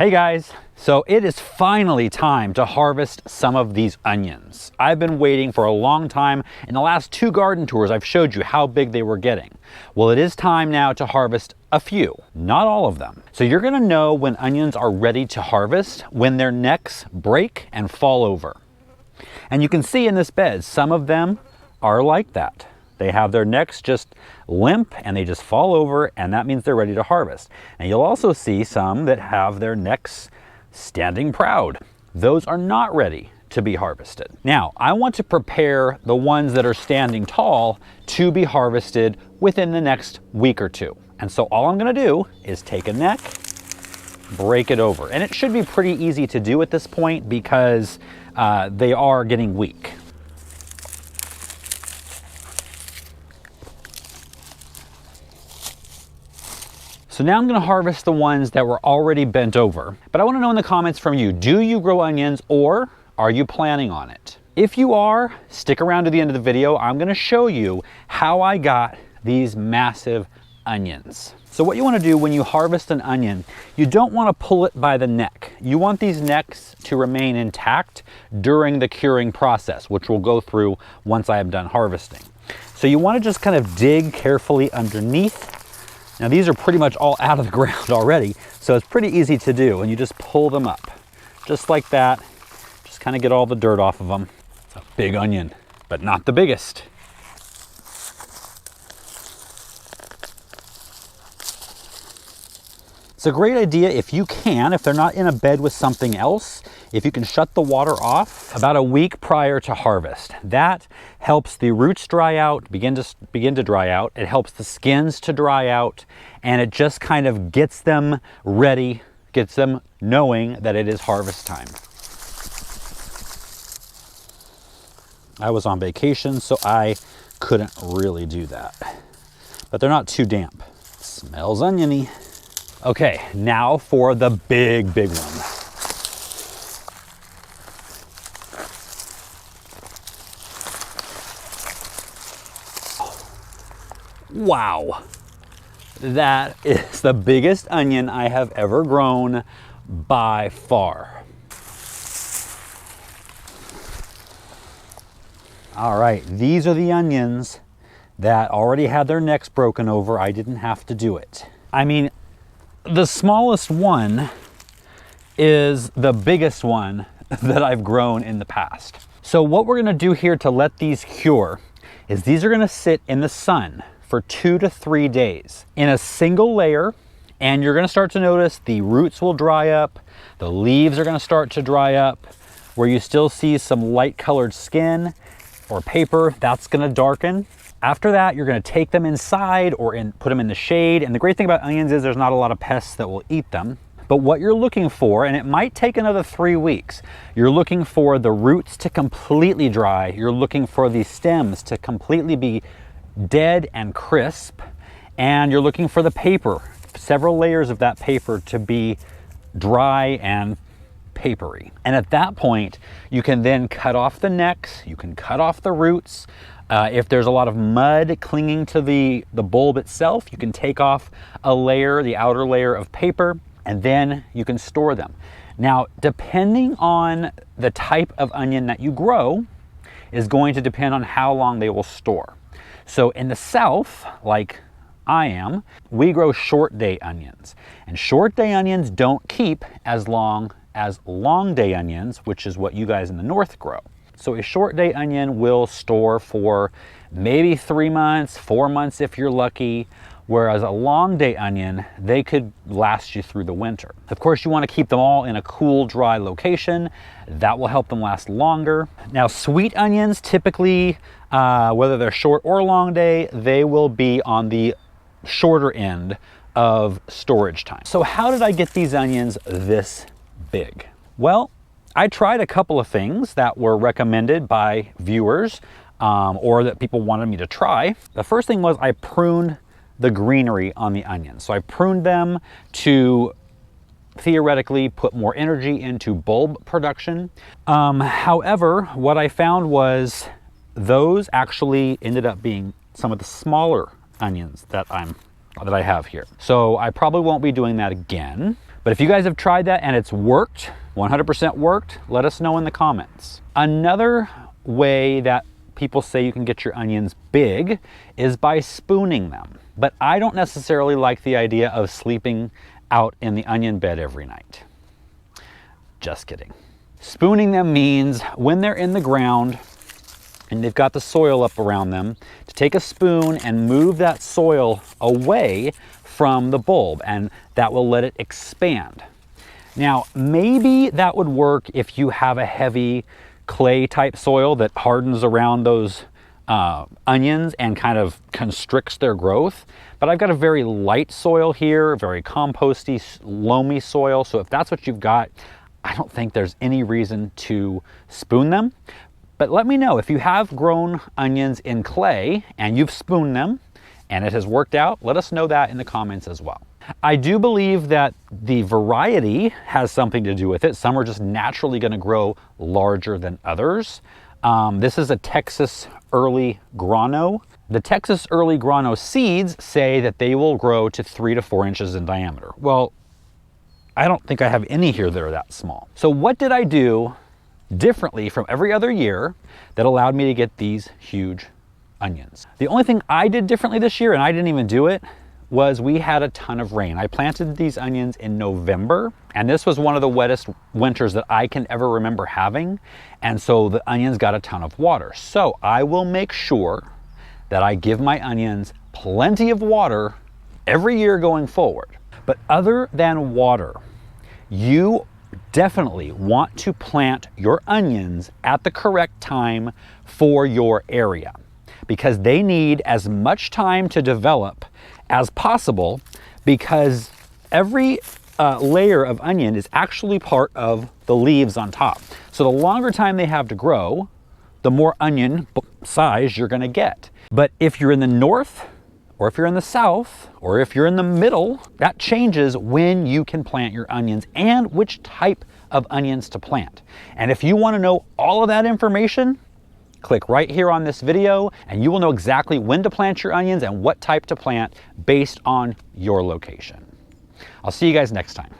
Hey guys, so it is finally time to harvest some of these onions. I've been waiting for a long time. In the last 2 garden tours, I've showed you how big they were getting. Well, it is time now to harvest a few, not all of them. So you're gonna know when onions are ready to harvest when their necks break and fall over. And you can see in this bed, some of them are like that. They have their necks just limp and they just fall over, and that means they're ready to harvest. And you'll also see some that have their necks standing proud. Those are not ready to be harvested. Now, I want to prepare the ones that are standing tall to be harvested within the next week or 2. And so all I'm gonna do is take a neck, break it over. And it should be pretty easy to do at this point because they are getting weak. So now I'm gonna harvest the ones that were already bent over. But I wanna know in the comments from you, do you grow onions or are you planning on it? If you are, stick around to the end of the video. I'm gonna show you how I got these massive onions. So what you wanna do when you harvest an onion, you don't wanna pull it by the neck. You want these necks to remain intact during the curing process, which we'll go through once I am done harvesting. So you wanna just kind of dig carefully underneath. Now these are pretty much all out of the ground already, so it's pretty easy to do, and you just pull them up. Just like that, just kind of get all the dirt off of them. It's a big onion, but not the biggest. It's a great idea if you can, if they're not in a bed with something else, if you can shut the water off about a week prior to harvest. That helps the roots dry out, begin to dry out. It helps the skins to dry out, and it just kind of gets them ready, gets them knowing that it is harvest time. I was on vacation, so I couldn't really do that. But they're not too damp. Smells oniony. Okay, now for the big one. Wow, that is the biggest onion I have ever grown by far. All right, these are the onions that already had their necks broken over. I didn't have to do it. I mean, the smallest one is the biggest one that I've grown in the past. So what we're gonna do here to let these cure is these are gonna sit in the sun for 2 to 3 days in a single layer, and you're gonna start to notice the roots will dry up, the leaves are gonna start to dry up. Where you still see some light colored skin or paper, that's gonna darken. After that, you're gonna take them inside or put them in the shade. And the great thing about onions is there's not a lot of pests that will eat them. But what you're looking for, and it might take another 3 weeks, you're looking for the roots to completely dry. You're looking for the stems to completely be dead and crisp. And you're looking for the paper, several layers of that paper to be dry and papery. And at that point, you can then cut off the necks, you can cut off the roots. If there's a lot of mud clinging to the bulb itself, you can take off a layer, the outer layer of paper, and then you can store them. Now, depending on the type of onion that you grow is going to depend on how long they will store. So in the South, like I am, we grow short day onions. And short day onions don't keep as long as long day onions, which is what you guys in the North grow. So a short day onion will store for maybe 3 months, 4 months if you're lucky, whereas a long day onion, they could last you through the winter. Of course, you want to keep them all in a cool, dry location. That will help them last longer. Now, sweet onions, typically, whether they're short or long day, they will be on the shorter end of storage time. So how did I get these onions this big? Well, I tried a couple of things that were recommended by viewers or that people wanted me to try. The first thing was I pruned the greenery on the onions. So I pruned them to theoretically put more energy into bulb production. However, what I found was those actually ended up being some of the smaller onions that I have here. So I probably won't be doing that again. But if you guys have tried that and it's worked, 100% worked, let us know in the comments. Another way that people say you can get your onions big is by spooning them. But I don't necessarily like the idea of sleeping out in the onion bed every night. Just kidding. Spooning them means when they're in the ground and they've got the soil up around them, to take a spoon and move that soil away from the bulb, and that will let it expand. Now, maybe that would work if you have a heavy clay type soil that hardens around those onions and kind of constricts their growth. But I've got a very light soil here, very composty, loamy soil. So if that's what you've got, I don't think there's any reason to spoon them. But let me know if you have grown onions in clay and you've spooned them and it has worked out. Let us know that in the comments as well. I do believe that the variety has something to do with it. Some are just naturally going to grow larger than others. This is a Texas Early Grano. The Texas Early Grano seeds say that they will grow to 3 to 4 inches in diameter. Well, I don't think I have any here that are that small. So what did I do differently from every other year that allowed me to get these huge onions? The only thing I did differently this year, and I didn't even do it, was we had a ton of rain. I planted these onions in November, and this was one of the wettest winters that I can ever remember having. And so the onions got a ton of water. So I will make sure that I give my onions plenty of water every year going forward. But other than water, you definitely want to plant your onions at the correct time for your area, because they need as much time to develop as possible, because every layer of onion is actually part of the leaves on top. So the longer time they have to grow, the more onion size you're going to get. But if you're in the north, or if you're in the south, or if you're in the middle, that changes when you can plant your onions and which type of onions to plant. And if you want to know all of that information, click right here on this video and you will know exactly when to plant your onions and what type to plant based on your location. I'll see you guys next time.